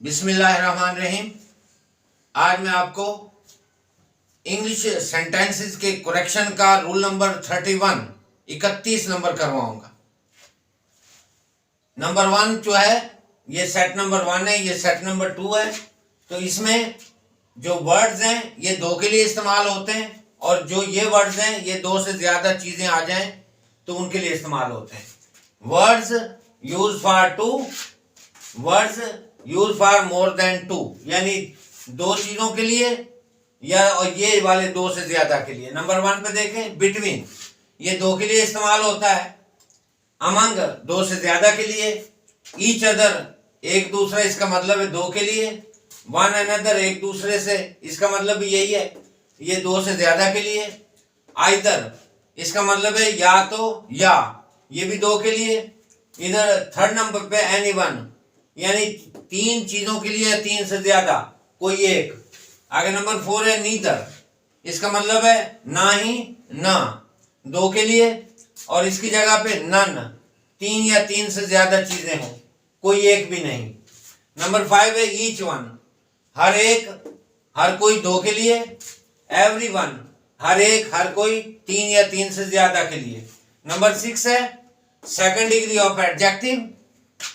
बिस्मिल्लाहिर्रहमानिर्रहीम। आज मैं आपको इंग्लिश सेंटेंसेस के करेक्शन का रूल नंबर 31 नंबर करवाऊंगा। नंबर 1 जो है ये सेट नंबर 1 है, ये सेट नंबर 2 है। तो इसमें जो वर्ड्स हैं ये दो के लिए इस्तेमाल होते हैं, और जो ये वर्ड्स हैं ये दो से ज्यादा चीजें आ जाएं तो उनके लिए इस्तेमाल होते हैं। Words use for two, words use for more than two, यानी दो चीजों के लिए या और ये वाले दो से ज्यादा के लिए। नंबर 1 पे देखें, बिटवीन, ये दो के लिए इस्तेमाल होता है। अमंग, दो से ज्यादा के लिए। ईच अदर, एक दूसरा, इसका मतलब है दो के लिए। वन अनदर, एक दूसरे से, इसका मतलब भी यही है, ये दो से ज्यादा के लिए। आइदर, इसका मतलब है या तो या, ये भी दो के लिए। इधर थर्ड नंबर पे एनीवन, यानी तीन चीजों के लिए, तीन से ज्यादा, कोई एक। आगे नंबर 4 है नीदर, इसका मतलब है ना ही ना, दो के लिए। और इसकी जगह पे नन, तीन या तीन से ज्यादा चीजें हो, कोई एक भी नहीं। नंबर 5 है ईच वन, हर एक, हर कोई, दो के लिए। एवरी वन, हर एक, हर कोई, तीन या तीन से ज्यादा के लिए। नंबर 6 है second degree of adjective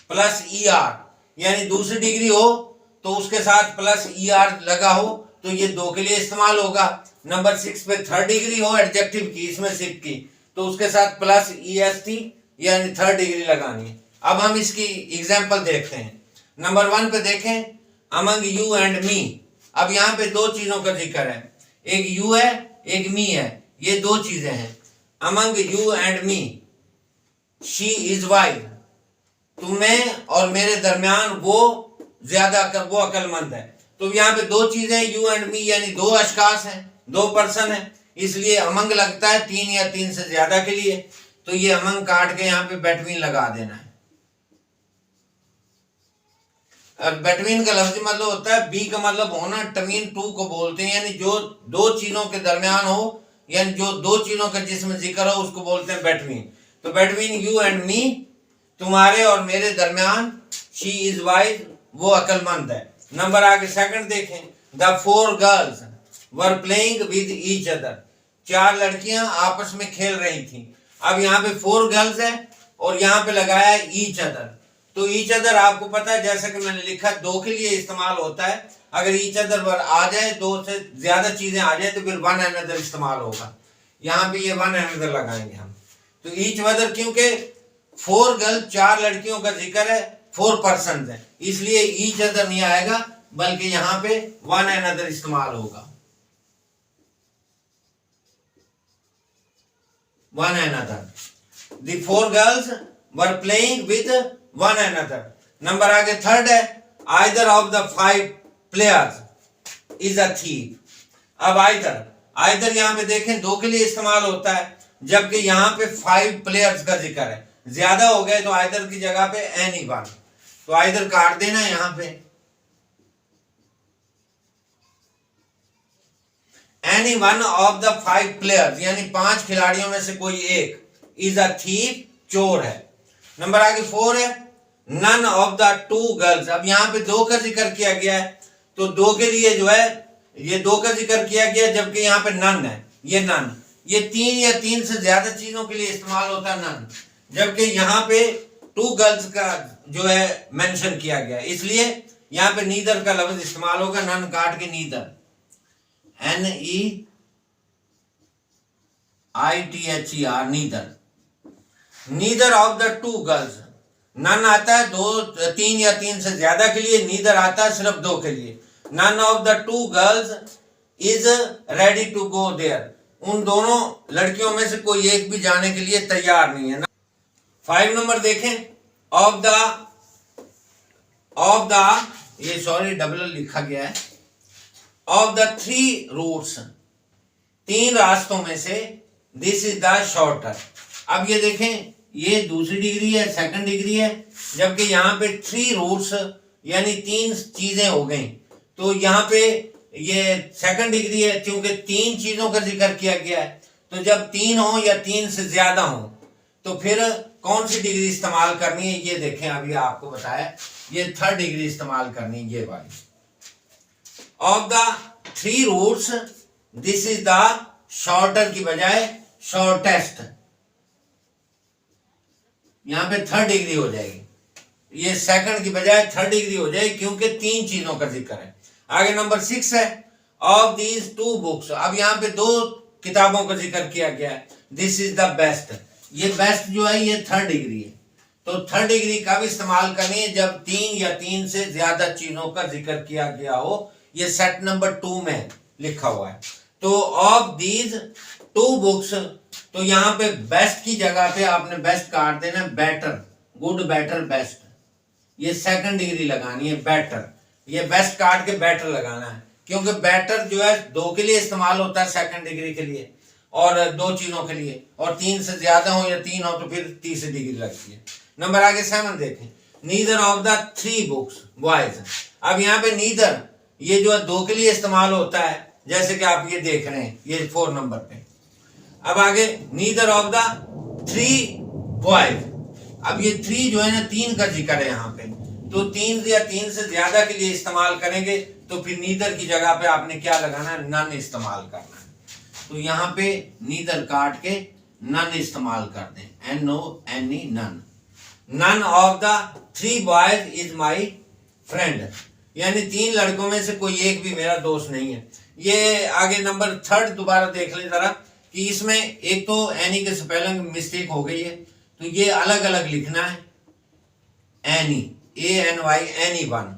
plus ER, यानी दूसरी डिग्री हो तो उसके साथ प्लस ER लगा हो तो ये दो के लिए इस्तेमाल होगा। नंबर 6 पे थर्ड डिग्री हो एडजेक्टिव की, इसमें सिप की, तो उसके साथ प्लस EST यानी थर्ड डिग्री लगानी है। अब हम इसकी एग्जांपल देखते हैं। नंबर 1 पे देखें, अमंग यू एंड मी। अब यहाँ पे दो चीजों का जिक्र है, एक यू है, एक मी है, ये दो चीजें हैं। Among you and me, she is wise, तुम्हें और मेरे दरमियान वो ज्यादा वो अक्लमंद है। तो यहाँ पे दो चीजें, यू एंड मी, यानी दो अशखास हैं, दो पर्सन है, इसलिए अमंग लगता है तीन या तीन से ज्यादा के लिए। तो ये अमंग काट के यहाँ पे बिटवीन लगा देना है। और बिटवीन का लफ्जी मतलब होता है, बी का मतलब होना, टमीन टू को बोलते हैं, यानी जो दो चीजों के दरमियान हो, यानी जो दो चीजों का जिसमें जिक्र हो उसको बोलते हैं बिटवीन। तो बिटवीन यू एंड मी, तुम्हारे और मेरे दरमियान, शी इज वाइज, वो अक्लमंद है। नंबर आगे सेकंड देखें, the 4 girls were playing with each other, चार लड़कियां आपस में खेल रही थी। अब यहाँ पे 4 गर्ल्स है और यहाँ पे लगाया है ईच अदर। तो ईच अदर आपको पता है, जैसा कि मैंने लिखा, दो के लिए इस्तेमाल होता है। अगर ईच अदर वर आ जाए, दो से ज्यादा चीजें आ जाए, तो फिर वन अनदर इस्तेमाल होगा। यहाँ पे ये वन अनदर लगाएंगे हम। तो ईच अदर, क्योंकि 4 गर्ल, चार लड़कियों का जिक्र है, 4 पर्सन है, इसलिए ईच अदर नहीं आएगा, बल्कि यहाँ पे वन अनदर इस्तेमाल होगा। One another, the 4 girls were playing with one another. Number आगे थर्ड है, either of the 5 players is a thief. अब आइदर यहाँ पे देखें दो के लिए इस्तेमाल होता है, जबकि यहाँ पे 5 प्लेयर्स का जिक्र है, ज्यादा हो गए तो आइदर की जगह पे एनी वन, तो आइदर काट देना है यहाँ पे। Any one of the 5 players, यानी 5 खिलाड़ियों में से कोई एक, इज अ थीफ, चोर है। नंबर आगे 4 है नन ऑफ द 2 गर्ल्स। अब यहाँ पे दो का जिक्र किया गया है, तो दो के लिए जो है ये दो का जिक्र किया गया, जबकि यहाँ पे नन है, ये नन, ये तीन या तीन से ज्यादा चीजों के लिए इस्तेमाल होता है नन, जबकि यहाँ पे 2 गर्ल्स का जो है मेंशन किया गया, इसलिए यहाँ पे नीदर का लफ्ज इस्तेमाल होगा। नन काट के neither, NEITHER, neither. Neither of the 2 girls, none आता है दो, तीन या तीन से ज्यादा के लिए, नीदर आता है सिर्फ दो के लिए। None of the 2 girls is ready to go there, उन दोनों लड़कियों में से कोई एक भी जाने के लिए तैयार नहीं है। 5 नंबर देखें, ऑफ द ये सॉरी डबल लिखा गया है, ऑफ द 3 रूट्स, 3 रास्तों में से, दिस इज द शॉर्टर। अब ये देखें, ये दूसरी डिग्री है, सेकंड डिग्री है, जबकि यहाँ पे 3 रूट्स यानी 3 चीजें हो गई, तो यहाँ पे ये सेकंड डिग्री है, क्योंकि 3 चीजों का जिक्र किया गया है। तो जब 3 हो या 3 से ज्यादा हो तो फिर कौन सी डिग्री इस्तेमाल करनी है, ये देखें, अभी आपको बताया। ये थर्ड डिग्री इस्तेमाल करनी, ये वाली। Of the three routes this is the shorter की बजाय शॉर्टेस्ट, यहां पे थर्ड डिग्री हो जाएगी, ये सेकंड की बजाय थर्ड डिग्री हो जाएगी क्योंकि तीन चीजों का जिक्र है। आगे नंबर 6 है ऑफ दीज टू बुक्स, अब यहाँ पे दो किताबों का जिक्र किया गया है। दिस इज द बेस्ट, ये बेस्ट जो है ये थर्ड डिग्री है। तो थर्ड डिग्री कब इस्तेमाल करनी है? जब तीन या तीन से ज्यादा चीजों का जिक्र किया गया हो। ये सेट नंबर 2 में लिखा हुआ है। तो ऑफ दीज टू बुक्स, तो यहाँ पे बेस्ट की जगह पे आपने बेस्ट काट देना, बेटर, गुड, बेटर, बेस्ट, ये सेकंड डिग्री लगानी है, बेटर, ये बेस्ट काट के बेटर लगाना है क्योंकि बेटर जो है दो के लिए इस्तेमाल होता है, सेकंड डिग्री के लिए और दो चीजों के लिए, और तीन से ज्यादा हो या तीन हो तो फिर तीसरी डिग्री लगती है। नंबर आगे 7 देखें, neither of the three books boys. अब यहाँ पे नीदर ये जो है दो के लिए इस्तेमाल होता है, जैसे कि आप ये देख रहे हैं, ये 4 नंबर पे। अब आगे neither of the three boys, अब ये थ्री जो है ना तीन का जिक्र है यहाँ पे, तो तीन या तीन से ज्यादा के लिए इस्तेमाल करेंगे तो फिर नीदर की जगह पे आपने क्या लगाना है? नन इस्तेमाल करना है। तो यहाँ पे नीदर काट के नन इस्तेमाल कर दें, NONE, none. None of the three boys is my friend, यानी तीन लड़कों में से कोई एक भी मेरा दोस्त नहीं है। ये आगे नंबर 3 दोबारा देख लें जरा कि इसमें एक तो एनी के स्पेलिंग मिस्टेक हो गई है, तो ये अलग अलग लिखना है। एनी, ANY, anyone,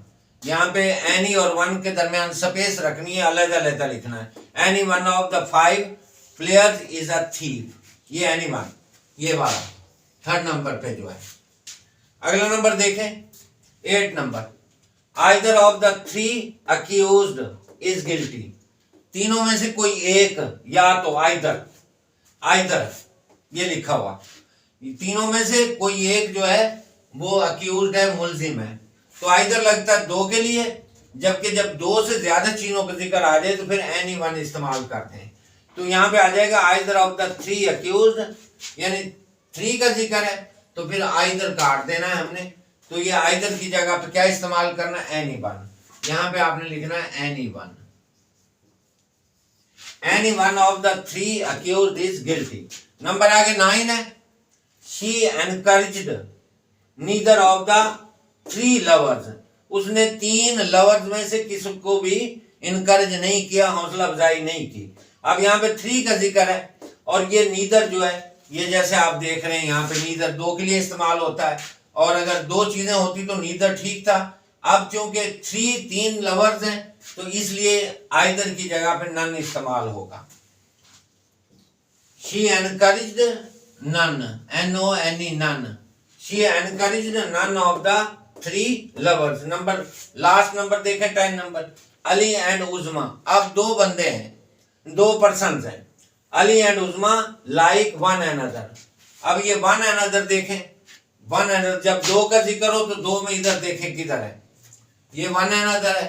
यहाँ पे एनी और वन के दरमियान स्पेस रखनी है, अलग अलग लिखना है। Any one of the 5 players is a thief, ये एनी वन, ये वाला 3rd नंबर पे जो है। अगला नंबर देखें 8 number, either of the 3 accused is guilty, तीनों में से कोई एक, या तो आइदर ये लिखा हुआ, तीनों में से कोई एक जो है वो अक्यूज्ड है, मुल्जिम है, तो आइदर लगता है दो के लिए, जबकि जब दो से ज्यादा चीजों का जिक्र आ जाए तो फिर NE1 इस्तेमाल करते हैं। तो यहाँ पे आ जाएगा आइदर ऑफ द 3 अक्यूज्ड, यानी 3 का जिक्र है तो फिर आइदर काट देना है हमने, तो ये आइदर की जगह पे क्या इस्तेमाल करना है? NE1, यहाँ पे आपने लिखना है NE1। NE1 of the 3 accused is guilty. Number आगे 9 है, she encouraged neither of the 3 lovers, उसने 3 लवर्स में से किसी को भी इनकरेज नहीं किया, हौसला अफजाई नहीं की। अब यहाँ पे 3 का जिक्र है और ये नीदर जो है, ये जैसे आप देख रहे हैं यहाँ पे नीदर दो के लिए इस्तेमाल होता है, और अगर दो चीजें होती तो नीदर ठीक था। अब चूंकि 3 लवर्स हैं तो इसलिए आइदर की जगह पे नन इस्तेमाल होगा। She encouraged none, NONE, none, she encouraged none of the 3 lovers. Number last number देखें 10 नंबर, अली एंड उज़मा। अब दो बंदे हैं, 2 पर्सन्स हैं, Ali and उज़मा like one another. अब ये वन अनदर देखें, वन अनदर जब दो का जिक्र हो तो दो में इधर देखें किधर है, ये वन अनदर है,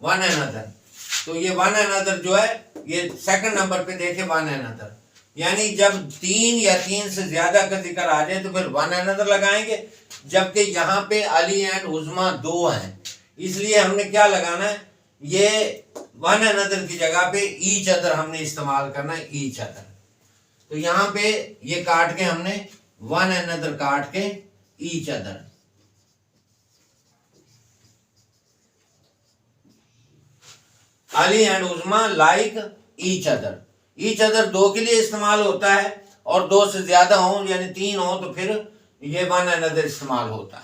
वन अनदर, तो ये वन अनदर जो है ये 2nd नंबर पे देखें वन अनदर, यानी जब 3 या 3 से ज्यादा का जिक्र आ जाए तो फिर वन अनदर लगाएंगे, जबकि यहाँ पे अली एंड उज़मा 2 हैं, इसलिए हमने क्या लगाना है? ये वन अनदर की जगह पे ईच अदर हमने इस्तेमाल करना है, ईच अदर। तो यहाँ पे ये काट के हमने वन अनदर काट के each other, Ali and उज़मा like each other. Each other दो के लिए इस्तेमाल होता है और 2 से ज्यादा हो यानी 3 हो तो फिर ये वन अनदर इस्तेमाल होता है।